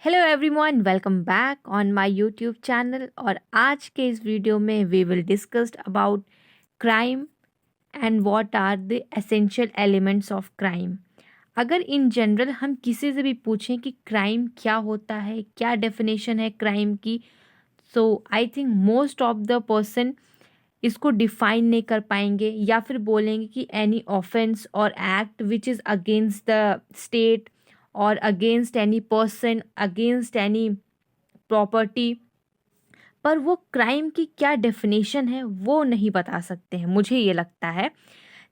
Hello everyone, welcome back on my YouTube channel. और आज के इस वीडियो में we will discuss about crime and what are the essential elements of crime. अगर इन जनरल हम किसी से भी पूछें कि क्राइम क्या होता है, क्या डेफिनेशन है क्राइम की, so I think most of the person इसको डिफाइन नहीं कर पाएंगे या फिर बोलेंगे कि एनी ऑफेंस और act which is against the state और against any person, against any property. पर वो क्राइम की क्या डेफिनेशन है वो नहीं बता सकते हैं, मुझे ये लगता है।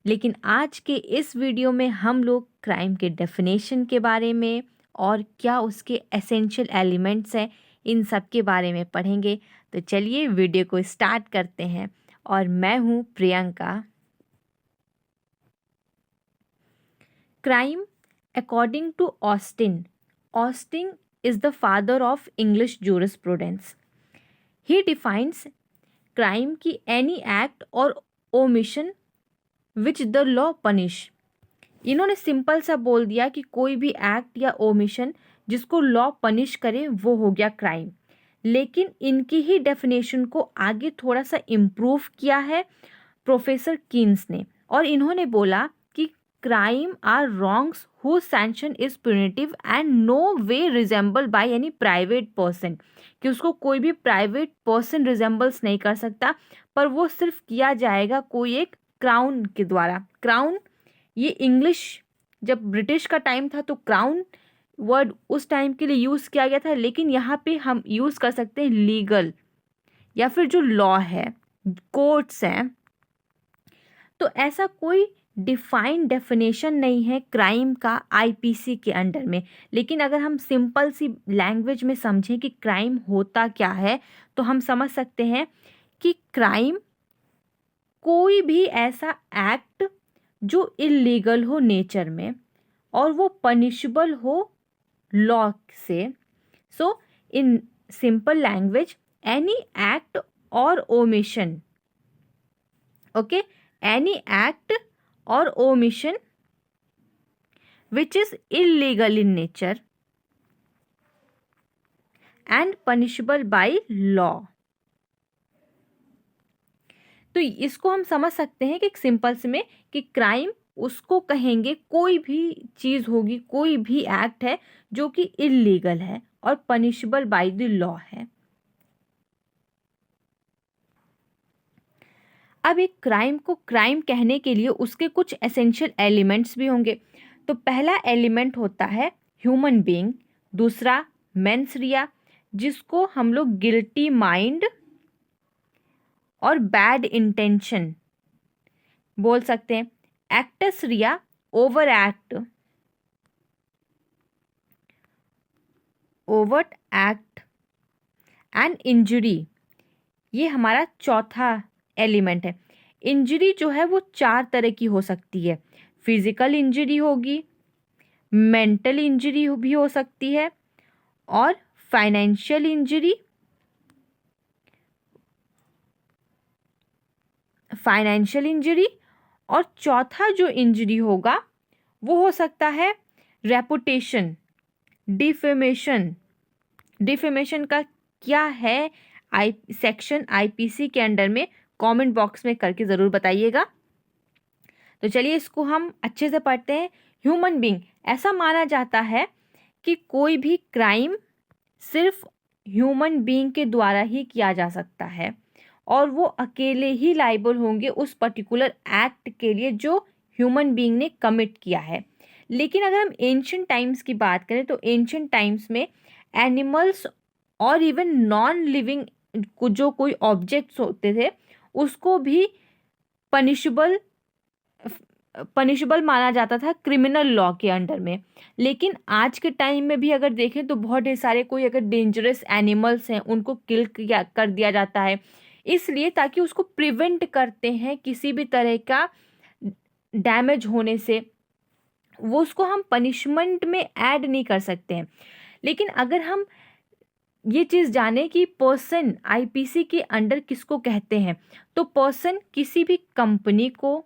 लेकिन आज के इस वीडियो में हम लोग क्राइम के डेफिनेशन के बारे में और क्या उसके एसेंशियल एलिमेंट्स हैं, इन सब के बारे में पढ़ेंगे। तो चलिए वीडियो को स्टार्ट करते हैं। और मैं हूँ Priyanka. Crime according to Austin is the father of English jurisprudence. He defines crime की any act or omission which the law punish. इन्होंने सिंपल सा बोल दिया कि कोई भी एक्ट या ओमिशन जिसको लॉ पनिश करे वो हो गया क्राइम। लेकिन इनकी ही डेफिनेशन को आगे थोड़ा सा इम्प्रूव किया है प्रोफेसर कीन्स ने, और इन्होंने बोला कि crime are wrongs whose sanction is punitive and no way resembled by any private person, कि उसको कोई भी प्राइवेट पर्सन रिजेंबल्स नहीं कर सकता, पर वो सिर्फ किया जाएगा कोई एक क्राउन के द्वारा। क्राउन ये इंग्लिश जब ब्रिटिश का टाइम था तो क्राउन वर्ड उस टाइम के लिए यूज़ किया गया था, लेकिन यहाँ पे हम यूज़ कर सकते हैं लीगल या फिर जो लॉ है, कोर्ट्स हैं। तो ऐसा कोई डिफाइंड डेफिनेशन नहीं है क्राइम का आईपीसी के अंडर में। लेकिन अगर हम सिंपल सी लैंग्वेज में समझें कि क्राइम होता क्या है, तो हम समझ सकते हैं कि क्राइम कोई भी ऐसा एक्ट जो इलीगल हो नेचर में और वो पनिशेबल हो लॉ से। So in simple language, any act और omission, okay, any act or omission which is illegal in nature and punishable by law। तो इसको हम समझ सकते हैं कि एक सिंपल से में कि क्राइम उसको कहेंगे कोई भी चीज़ होगी, कोई भी एक्ट है जो कि इलीगल है और पनिशेबल बाय द लॉ है। अब एक क्राइम को क्राइम कहने के लिए उसके कुछ एसेंशियल एलिमेंट्स भी होंगे। तो पहला एलिमेंट होता है ह्यूमन बीइंग, दूसरा मेंस रिया जिसको हम लोग गिल्टी माइंड और बैड इंटेंशन बोल सकते हैं। Actus rea over act, overt act and injury, ये हमारा चौथा एलिमेंट है। इंजरी जो है वो 4 तरह की हो सकती है। फिजिकल इंजरी होगी, मेंटल इंजरी भी हो सकती है और फाइनेंशियल इंजरी, और चौथा जो इंजरी होगा वो हो सकता है रेपुटेशन, डिफेमेशन। डिफेमेशन का क्या है सेक्शन आईपीसी के अंडर में, कमेंट बॉक्स में करके ज़रूर बताइएगा। तो चलिए इसको हम अच्छे से पढ़ते हैं। ह्यूमन बीइंग, ऐसा माना जाता है कि कोई भी क्राइम सिर्फ ह्यूमन बीइंग के द्वारा ही किया जा सकता है और वो अकेले ही लायबल होंगे उस पर्टिकुलर एक्ट के लिए जो ह्यूमन बीइंग ने कमिट किया है। लेकिन अगर हम एंशिएंट टाइम्स की बात करें तो एंशिएंट टाइम्स में एनिमल्स और इवन नॉन लिविंग जो कोई ऑब्जेक्ट्स होते थे उसको भी पनिशेबल माना जाता था क्रिमिनल लॉ के अंडर में। लेकिन आज के टाइम में भी अगर देखें तो बहुत ढेर सारे कोई अगर डेंजरस एनिमल्स हैं उनको किल कर दिया जाता है, इसलिए ताकि उसको प्रिवेंट करते हैं किसी भी तरह का डैमेज होने से, वो उसको हम पनिशमेंट में ऐड नहीं कर सकते हैं। लेकिन अगर हम ये चीज़ जाने कि पर्सन आईपीसी के अंडर किसको कहते हैं, तो पर्सन किसी भी कंपनी को,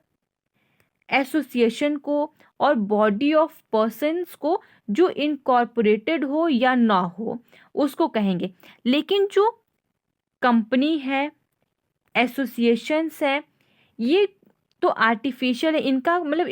एसोसिएशन को और बॉडी ऑफ पर्सन्स को जो इनकॉर्पोरेटेड हो या ना हो उसको कहेंगे। लेकिन जो कंपनी है, एसोसिएशंस है, ये तो आर्टिफिशियल है, इनका मतलब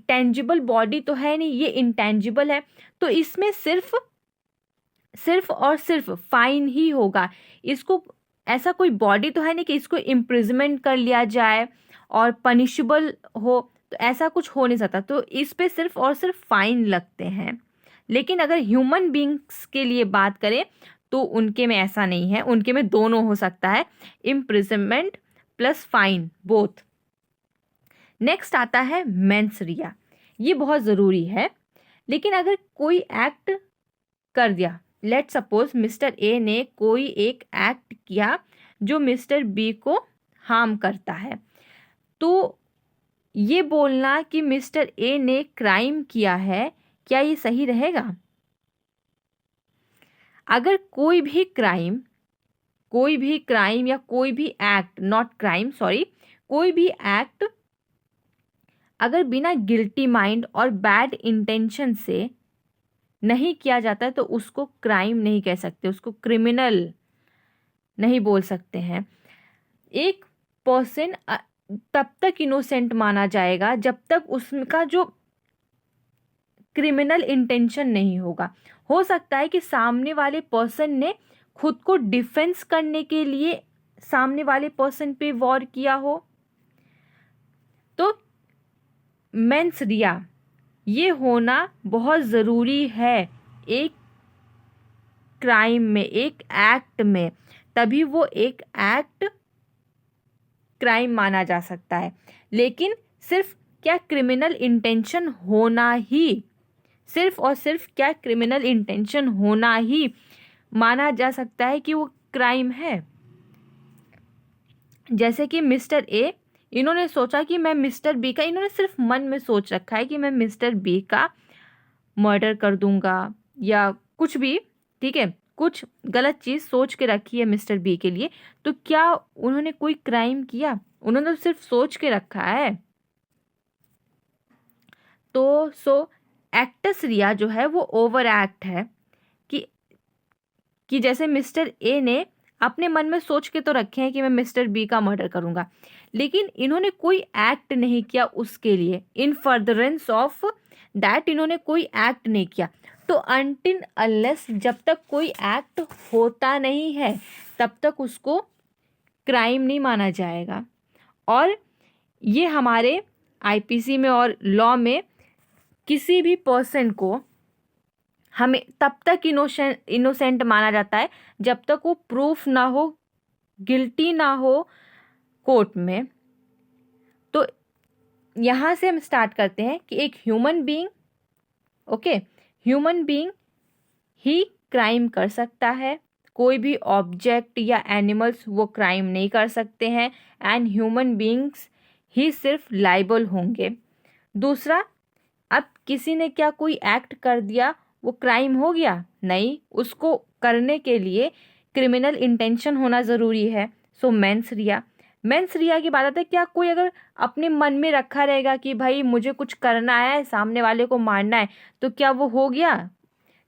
टेंजिबल बॉडी तो है नहीं, ये इंटेंजिबल है। तो इसमें सिर्फ और सिर्फ फाइन ही होगा। इसको ऐसा कोई बॉडी तो है नहीं कि इसको इम्प्रिजमेंट कर लिया जाए और पनिशेबल हो, तो ऐसा कुछ हो नहीं सकता। तो इस पे सिर्फ और सिर्फ फाइन लगते हैं। लेकिन अगर ह्यूमन बींग्स के लिए बात करें तो उनके में ऐसा नहीं है, उनके में दोनों हो सकता है, imprisonment plus fine both. Next आता है मेंस रिया। ये बहुत ज़रूरी है। लेकिन अगर कोई एक्ट कर दिया, लेट सपोज मिस्टर ए ने कोई एक एक्ट किया जो मिस्टर बी को हार्म करता है, तो ये बोलना कि मिस्टर ए ने क्राइम किया है, क्या ये सही रहेगा? अगर कोई भी क्राइम या कोई भी एक्ट, नॉट क्राइम सॉरी, कोई भी एक्ट अगर बिना गिल्टी माइंड और बैड इंटेंशन से नहीं किया जाता है तो उसको क्राइम नहीं कह सकते, उसको क्रिमिनल नहीं बोल सकते हैं। एक पर्सन तब तक इनोसेंट माना जाएगा जब तक उसका जो क्रिमिनल इंटेंशन नहीं होगा। हो सकता है कि सामने वाले पर्सन ने खुद को डिफेंस करने के लिए सामने वाले पर्सन पे वॉर किया हो। तो मेंस रिया ये होना बहुत ज़रूरी है एक क्राइम में, एक एक्ट में, तभी वो एक एक्ट क्राइम माना जा सकता है। लेकिन सिर्फ क्या क्रिमिनल इंटेंशन होना ही, सिर्फ और सिर्फ क्या क्रिमिनल इंटेंशन होना ही माना जा सकता है कि वो क्राइम है। जैसे कि मिस्टर ए, इन्होंने सोचा कि मैं मिस्टर बी का, इन्होंने सिर्फ मन में सोच रखा है कि मैं मिस्टर बी का मर्डर कर दूंगा या कुछ भी, ठीक है, कुछ गलत चीज़ सोच के रखी है मिस्टर बी के लिए, तो क्या उन्होंने कोई क्राइम किया? उन्होंने तो सिर्फ सोच के रखा है। तो एक्टस रिया जो है वो ओवर एक्ट है कि जैसे मिस्टर ए ने अपने मन में सोच के तो रखे हैं कि मैं मिस्टर बी का मर्डर करूंगा, लेकिन इन्होंने कोई एक्ट नहीं किया उसके लिए, इन फर्दरेंस ऑफ दैट इन्होंने कोई एक्ट नहीं किया। तो अनटिल अनलेस जब तक कोई एक्ट होता नहीं है तब तक उसको क्राइम नहीं माना जाएगा। और ये हमारे आईपीसी में और लॉ में किसी भी पर्सन को हमें तब तक इनोसेंट माना जाता है जब तक वो प्रूफ ना हो, गिल्टी ना हो कोर्ट में। तो यहाँ से हम स्टार्ट करते हैं कि एक human being, okay, human being ही क्राइम कर सकता है, कोई भी ऑब्जेक्ट या एनिमल्स वो क्राइम नहीं कर सकते हैं, एंड ह्यूमन बीइंग्स ही सिर्फ लाइबल होंगे। दूसरा, अब किसी ने क्या कोई एक्ट कर दिया वो क्राइम हो गया? नहीं, उसको करने के लिए क्रिमिनल इंटेंशन होना ज़रूरी है। सो मेंस रिया की बात आती है, क्या कोई अगर अपने मन में रखा रहेगा कि भाई मुझे कुछ करना है, सामने वाले को मारना है, तो क्या वो हो गया?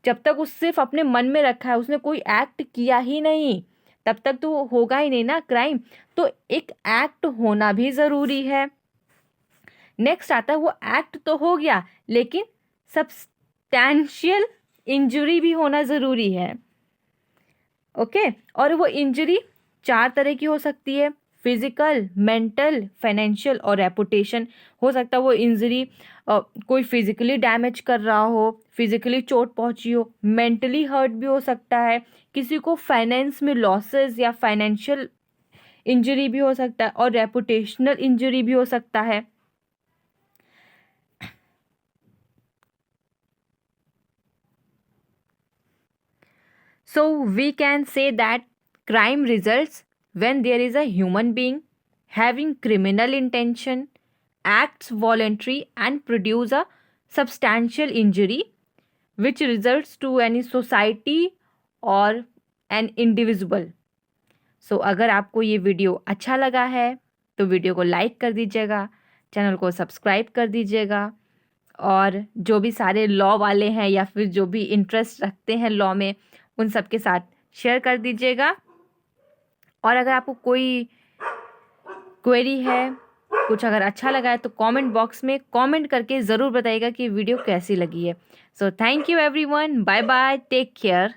जब तक उस सिर्फ अपने मन में रखा है, उसने कोई एक्ट किया ही नहीं, तब तक तो होगा ही नहीं ना क्राइम। तो एक एक्ट होना भी ज़रूरी है। नेक्स्ट आता है वो एक्ट तो हो गया लेकिन सब्सटैंशियल इंजरी भी होना ज़रूरी है, ओके। और वो इंजरी 4 तरह की हो सकती है, फिजिकल, मेंटल, फाइनेंशियल और रेपुटेशन। हो सकता है वो इंजरी कोई फिजिकली डैमेज कर रहा हो, फिजिकली चोट पहुंची हो, मेंटली हर्ट भी हो सकता है, किसी को फाइनेंस में लॉसेस या फाइनेंशियल इंजरी भी हो सकता है, और रेपुटेशनल इंजरी भी हो सकता है। So we can say that crime results when there is a human being having criminal intention, acts voluntary and produce a substantial injury which results to any society or an individual. So अगर आपको ये video अच्छा लगा है तो video को like कर दीजिएगा, चैनल को सब्सक्राइब कर दीजिएगा। और जो भी सारे लॉ वाले हैं या फिर जो भी इंटरेस्ट रखते हैं लॉ में, उन सब के साथ शेयर कर दीजिएगा। और अगर आपको कोई क्वेरी है, कुछ अगर अच्छा लगा है, तो कमेंट बॉक्स में कमेंट करके ज़रूर बताइएगा कि वीडियो कैसी लगी है। So thank you everyone, bye bye, take care.